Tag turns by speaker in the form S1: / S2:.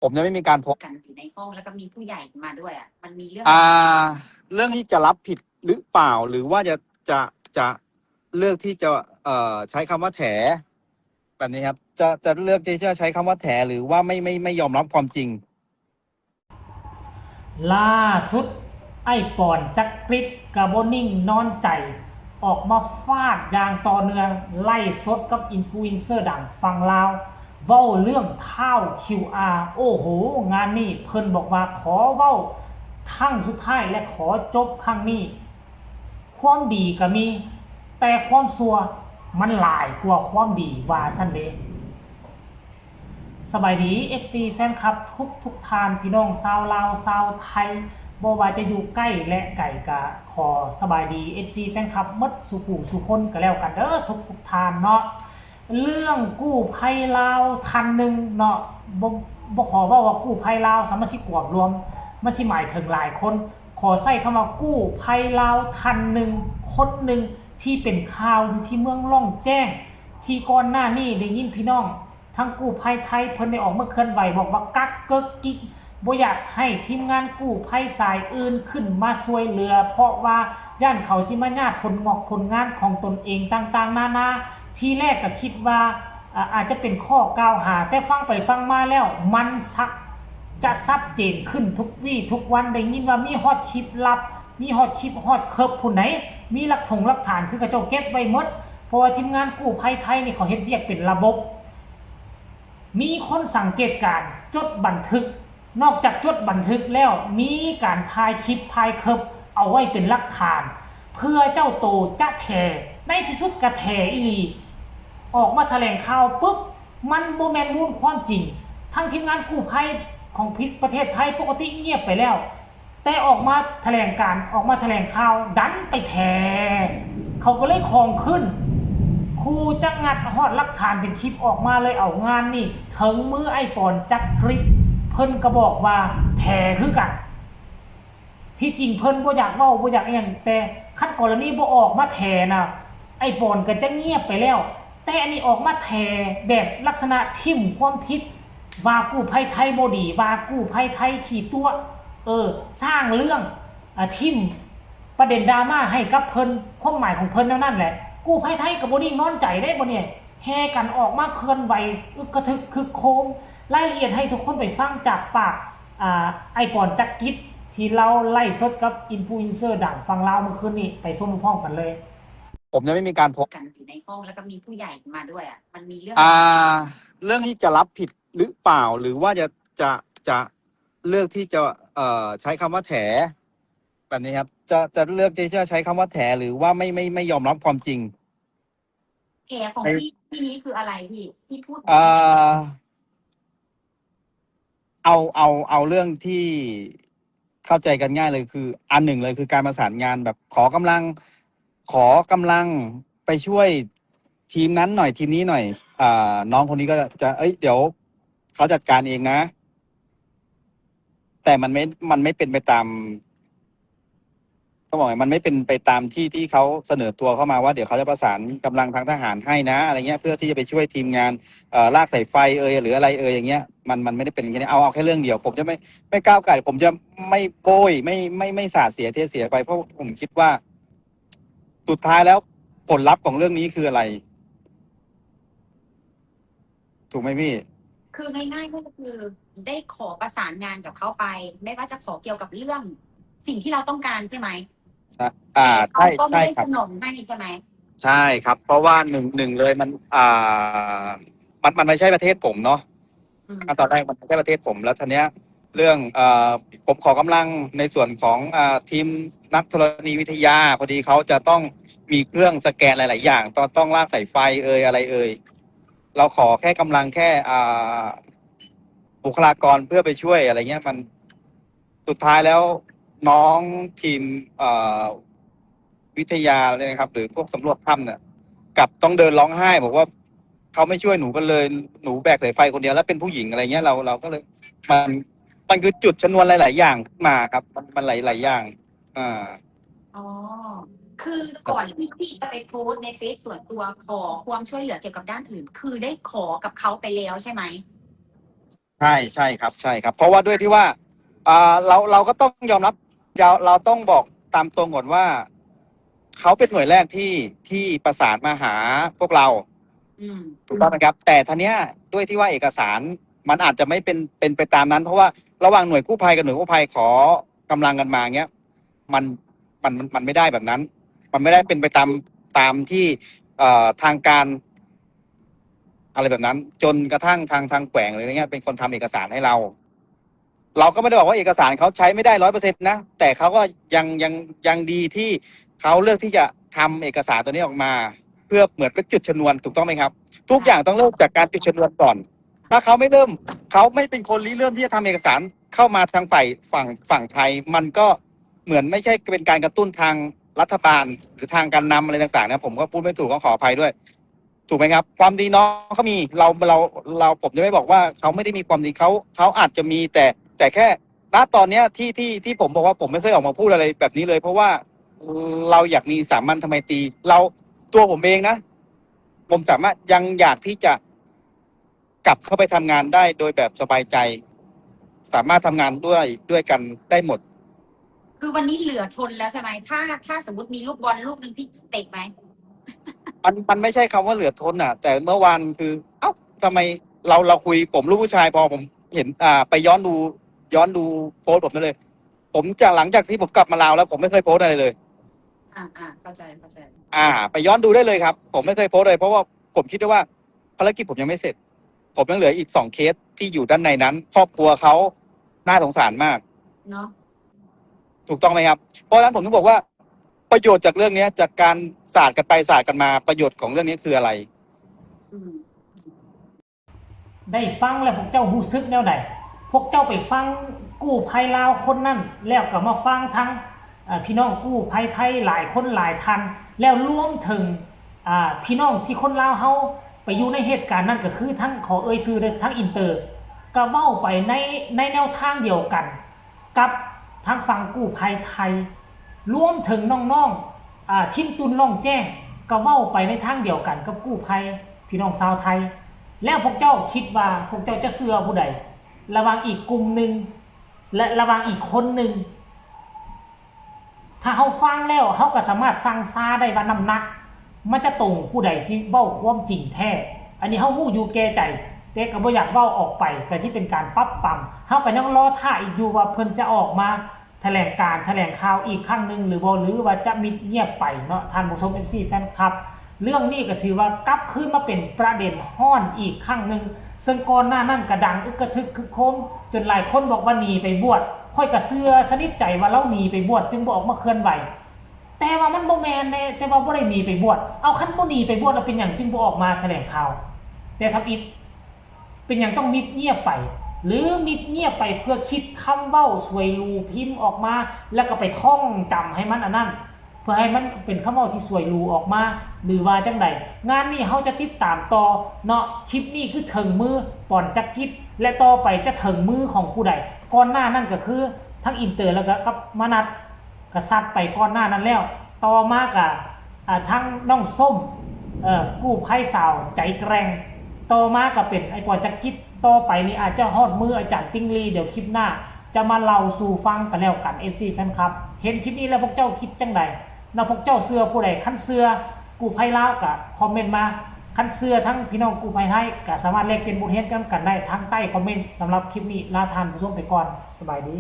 S1: ผมจะไม่มีการพก
S2: กันอยู่ในห้องแล้วก็มีผู้ใหญ่มาด้วยอ่ะมันมีเรื่อง
S1: เรื่องที่จะรับผิดหรือเปล่าหรือว่าจะเลือกที่จะใช้คำว่าแถแบบนี้ครับจะเลือกที่จะใช้คำว่าแถหรือว่าไม่ยอมรับความจริง
S3: ล่าสุดไอ้ปอนจักริดกะบ่นิ่งนอนใจออกมาฟาดอย่างต่อเนื่องไล่สดกับอินฟลูเอนเซอร์ดังฝั่งลาวเว้าเรื่องเท่า QR โอ้โหงานนี้เพิ่นบอกว่าขอเว้าทั้งสุดท้ายและขอจบครั้งนี้ความดีก็มีแต่ความซัวมันหลายกว่าความดีว่าซั่นเด้สบายดี FC แฟนคลับทุกท่านพี่น้องชาวลาวชาวไทยบ่ว่าจะอยู่ใกล้และไกลก็ขอสบายดี FC แฟนคลับหมดสุผู้สุคนก็แล้วกันเด้อทุกท่านเนาะเรื่องกู้ภัยลาวท่านนึงเนาะบ่ขอว่ากู้ภัยลาวสามารถสิกวบรวมมันสิหมายถึงหลายคนขอใช้คำว่ากู้ภัยลาวท่านนึงคนนึงที่เป็นข่าวอยู่ที่เมืองล่องแจ้งที่ก่อนหน้านี้ได้ยินพี่น้องทั้งกู้ภัยไทยเพิ่นได้ออกมาเคลื่อนไหวบอกว่ากักเกิกกิกบ่อยากให้ทีมงานกู้ภัยสายอื่นขึ้นมาช่วยเหลือเพราะว่าย่านเขาสิมาญาติผลงานของตนเองต่างๆนานาทีแรกก็คิดว่าอาจจะเป็นข้อกล่าวหาแต่ฟังไปฟังมาแล้วมันจะชัดเจนขึ้นทุกวี่ทุกวันได้ยินว่ามีฮอดคลิปลับมีฮอดคลิปฮอดเคิร์ฟผู้ไหนมีหลักฐานคือกระเจ้าเก็บไว้หมดเพราะว่าทีมงานกู้ภัยไทยนี่เขาเฮ็ดเวียกเป็นระบบมีคนสังเกตการจดบันทึกนอกจากจดบันทึกแล้วมีการถ่ายคลิปถ่ายเคิร์ฟเอาไว้เป็นหลักฐานเพื่อเจ้าโตจะแถในที่สุดกระแถอีหลีออกมาแถลงข่าวปุ๊บมันบ่แม่นมูลความจริงทั้งทีมงานกู้ภัยของประเทศไทยปกติเงียบไปแล้วแต่ออกมาแถลงข่าวดันไปแถเขาก็เลยของขึ้นครูจะงัดฮอดหลักฐานเป็นคลิปออกมาเลยเอางานนี่ถึงมือไอ้ปอนจักคลิปเพิ่นก็บอกว่าแถคือกันที่จริงเพิ่นบ่อยากเว้าบ่อยากอย่างแต่คันกรณีบ่ออกมาแถน่ะไอ้ปอนก็จะเงียบไปแล้วแต่อันนี้ออกมาแถแบบลักษณะทิ่มความผิดว่ากู้ภัยไทยบ่ดีว่ากู้ภัยไทยขี้ตัวสร้างเรื่องทิ่มประเด็นดราม่าให้กับเพิ่นความหมายของเพิ่นนั่นแหละกู้ภัยไทยก็บ่นิ่งนอนใจได้บ่เนี่ยแห่กันออกมาเคลื่อนไหวอึกกระทึกคึกโครมรายละเอียดให้ทุกคนไปฟังจากปากไอ้ปอนจักริดที่เราไล่สดกับอินฟลูเอนเซอร์ดังฝั่งลาวเมื่อคืนนี้ไปชมพร้อมกันเลย
S1: ผมจะไม่มีการพก
S2: กันอยู่ในห้องแล้วก็มีผู้ใหญ่มาด้วยอ่ะมันมีเ
S1: รื่องที่จะรับผิดหรือเปล่าหรือว่าจะเลือกที่จะใช้คำว่าแถแบบนี้ครับจะเลือกที่จะใช้คำว่าแถหรือว่าไม่ยอมรับความจริง
S2: แถของพี่นี้คืออะไรพี่พูด
S1: เอาเรื่องที่เข้าใจกันง่ายเลยคืออันหนึ่งเลยคือการประสานงานแบบขอกำลังไปช่วยทีมนั้นหน่อยทีมนี้หน่อยน้องคนนี้ก็จะเดี๋ยวเขาจัดการเองนะแต่มันไม่เป็นไปตามต้องบอกมันไม่เป็นไปตามที่เขาเสนอตัวเข้ามาว่าเดี๋ยวเขาจะประสานกำลังทางทหารให้นะอะไรเงี้ยเพื่อที่จะไปช่วยทีมงานลากสายไฟหรืออะไรอย่างเงี้ยมันไม่ได้เป็นอย่างนี้เอาแค่เรื่องเดียวผมจะไม่ก้าวไก่ผมจะไม่โบยไม่สาดเสียเทเสียไปเพราะผมคิดว่าสุดท้ายแล้วผลลัพธ์ของเรื่องนี้คืออะไรถูกไหมพี่
S2: คือง่ายๆก็คือได้ขอประสานงานกับเขาไปไม่ว่าจะขอเกี่ยวกับเรื่องสิ่งที่เราต้องการใช่ไหม
S1: ใช่
S2: เขาก็ไม่ได้สนองให้ใช่ไหม
S1: ใช่ครับเพราะว่าหนึ่งเลยมันไม่ใช่ประเทศผมเนาะตอนแรกมันไม่ใช่ประเทศผมแล้วทีเนี้ยเรื่องผมขอกำลังในส่วนของทีมนักธรณีวิทยาพอดีเขาจะต้องมีเครื่องสแกนหลายๆอย่างต้องลากสายไฟอะไรเราขอแค่กำลังแค่บุคลากรเพื่อไปช่วยอะไรเงี้ยมันสุดท้ายแล้วน้องทีมวิทยาเลยนะครับหรือพวกสำรวจถ้ำเนี่ยกับต้องเดินร้องไห้บอกว่าเขาไม่ช่วยหนูกันเลยหนูแบกสายไฟคนเดียวแล้วเป็นผู้หญิงอะไรเงี้ยเราก็เลยมันคือจุดชนวนหลายๆอย่างมาครับมันหลายๆอย่าง
S2: อ๋อคือก่อนที่พี่จะไปโพสในเฟซส่วนตัวขอความช่วยเหลือเกี่ยวกับด้านอื่นคือได้ขอกับเขาไปแล้วใช่ไหม
S1: ใช่ใช่ครับใช่ครับเพราะว่าด้วยที่ว่าเราก็ต้องยอมรับเราต้องบอกตามตรงก่อนว่าเขาเป็นหน่วยแรกที่ประสานมาหาพวกเรา
S2: อืม
S1: ถูกต้องไหมครับแต่ทีเนี้ยด้วยที่ว่าเอกสารมันอาจจะไม่เป็นไปตามนั้นเพราะว่าระหว่างหน่วยกู้ภัยกับหน่วยกู้ภัยขอกำลังกันมาเงี้ยมันมันไม่ได้แบบนั้น มันไม่ได้เป็นไปตามที่ทางการอะไรแบบนั้น จนกระทั่งทางแขวงอะไรเงี้ยเป็นคนทำเอกสารให้เรา เราก็ไม่ได้บอกว่าเอกสารเขาใช้ไม่ได้100%นะแต่เขาก็ยังดีที่เขาเลือกที่จะทำเอกสารตัวนี้ออกมา เพื่อเหมือนเป็นจุดชนวนถูกต้องไหมครับ ทุกอย่างต้องเริ่มจากการจุดชนวนก่อน ถ้าเขาไม่เริ่มเขาไม่เป็นคนริเริ่มที่จะทำเอกสารเข้ามาทางฝั่งไทย มันก็เหมือนไม่ใช่เป็นการกระตุ้นทางรัฐบาลหรือทางการนำอะไรต่างๆนะผมก็พูดไม่ถูกก็ขออภัยด้วย ถูกไหมครับ ความดีน้องเขามีเราผมจะไม่บอกว่าเขาไม่ได้มีความดีเขาอาจจะมีแต่แค่ณตอนเนี้ยที่ผมบอกว่าผมไม่เคยออกมาพูดอะไรแบบนี้เลย เพราะว่าเราอยากมีสามัญทำไมตรีเราตัวผมเองนะ ผมสามารถยังอยากที่จะกลับเข้าไปทำงานได้โดยแบบสบายใจ สามารถทำงานด้วยกันได้หมด
S2: คือวันนี้เหลือทนแล้วใช่ไหมถ้าสมมติมีลูกบอลลูกหนึ่งพี่เตะไหม
S1: มันไม่ใช่คำว่าเหลือทนอ่ะ แต่เมื่อวานคือ เอ้าทำไมเราคุยผมลูกผู้ชายพอผมเห็นไปย้อนดูโพสต์ผมนั่นเลย ผมจากหลังจากที่ผมกลับมาลาวแล้วผมไม่เคยโพสต์อะไรเลย
S2: เข้าใจ
S1: ไปย้อนดูได้เลยครับ ผมไม่เคยโพสต์เลยเพราะว่าผมคิดว่าภารกิจผมยังไม่เสร็จ ผมยังเหลืออีก2 เคสที่อยู่ด้านในนั้น ครอบครัวเขาน่าสงสารมาก
S2: เนาะ
S1: ถูกต้องไหมครับ เพราะฉะนั้นผมถึงบอกว่าประโยชน์จากเรื่องนี้จากการศาสตร์กันไปศาสตร์กันมาประโยชน์ของเรื่องนี้คืออะไร
S2: อืม
S3: ได้ฟังแล้วพวกเจ้ารู้สึกแนวใดพวกเจ้าไปฟังกู้ภัยลาวคนนั้นแล้วก็มาฟังทั้งพี่น้องกู้ภัยไทยหลายคนหลายท่านแล้วรวมถึงพี่น้องที่คนลาวเฮาไปอยู่ในเหตุการณ์นั้นก็คือทั้งขอเอ่ยชื่อทั้งอินเตอร์ก็เว้าไปในแนวทางเดียวกันกับทางฝั่งกู้ภัยไทยรวมถึงน้องๆทีมตุนล่องแจ้งก็เว้าไปในทางเดียวกันกับกู้ภัยพี่น้องชาวไทยแล้วพวกเจ้าคิดว่าพวกเจ้าจะเชื่อผู้ใดระหว่างอีกกลุ่มหนึ่งและระหว่างอีกคนหนึ่งถ้าเขาฟังแล้วเขาก็สามารถสั่งซาได้ว่าน้ำหนักมันจะตรงผู้ใดที่เว้าความจริงแท้อันนี้เขาฮู้อยู่แก่ใจแต่ก็บ่อยากเว้าออกไปก็ที่เป็นการปรับปรำเขาก็ยังรอท่าอีกอยู่ว่าเพิ่นจะออกมาแถลงข่าวอีกครั้งหนึ่งหรือว่าจะมิดเงียบไปเนาะท่านผู้ชม MC แฟนคลับเรื่องนี้ก็ถือว่ากลับคืนมาเป็นประเด็นฮ้อนอีกครั้งหนึ่งซึ่งก่อนหน้านั้นก็ดังอึกกระทึกคึกโครมจนหลายคนบอกว่าหนีไปบวชค่อยก็เชื่อสนิทใจว่าเราหนีไปบวชจึงบ่ออกมาเคลื่อนไหวแต่ว่ามันบ่แม่นแน่แต่ว่าบ่ได้หนีไปบวชเอาคันบ่หนีไปบวชแล้วเป็นหยังจึงบ่ออกมาแถลงข่าวแต่ทำอิฐเป็นหยังต้องมิดเงียบไปหรือมิดเงียบไปเพื่อคิดคำเว้าสวยรูพิมพ์ออกมาแล้วก็ไปท่องจำให้มันอันนั้นเพื่อให้มันเป็นคำเว้าที่สวยรูออกมาหรือว่าจังใดงานนี้เขาจะติดตามต่อเนาะคลิปนี้คือถึงมือป่อนจักกิจและต่อไปจะถึงมือของผู้ใดก่อนหน้านั้นก็คือทั้งอินเตอร์แล้วก็กับมนัสกษัตริย์ไปก่อนหน้านั้นแล้วต่อมากับทั้งน้องส้มกู้ภัยสาวใจแกร่งต่อมาก็เป็นไอ้ป่อนจักกิจต่อไปนี่อาจจะฮอดมืออาจารย์ติ้งลีเดี๋ยวคลิปหน้าจะมาเล่าสู่ฟังกันแล้วกัน FC แฟนคลับเห็นคลิปนี้แล้วพวกเจ้าคิดจังใดแล้วพวกเจ้าเชื่อผู้ใดคันเชื่อกู้ภัยลาวก็คอมเมนต์มาคันเชื่อทั้งพี่น้องกู้ภัยไทยก็สามารถแลกเปลี่ยนบทเรียนกันได้ทางใต้คอมเมนต์สำหรับคลิปนี้ลาท่านผู้ชมไปก่อนสบายดี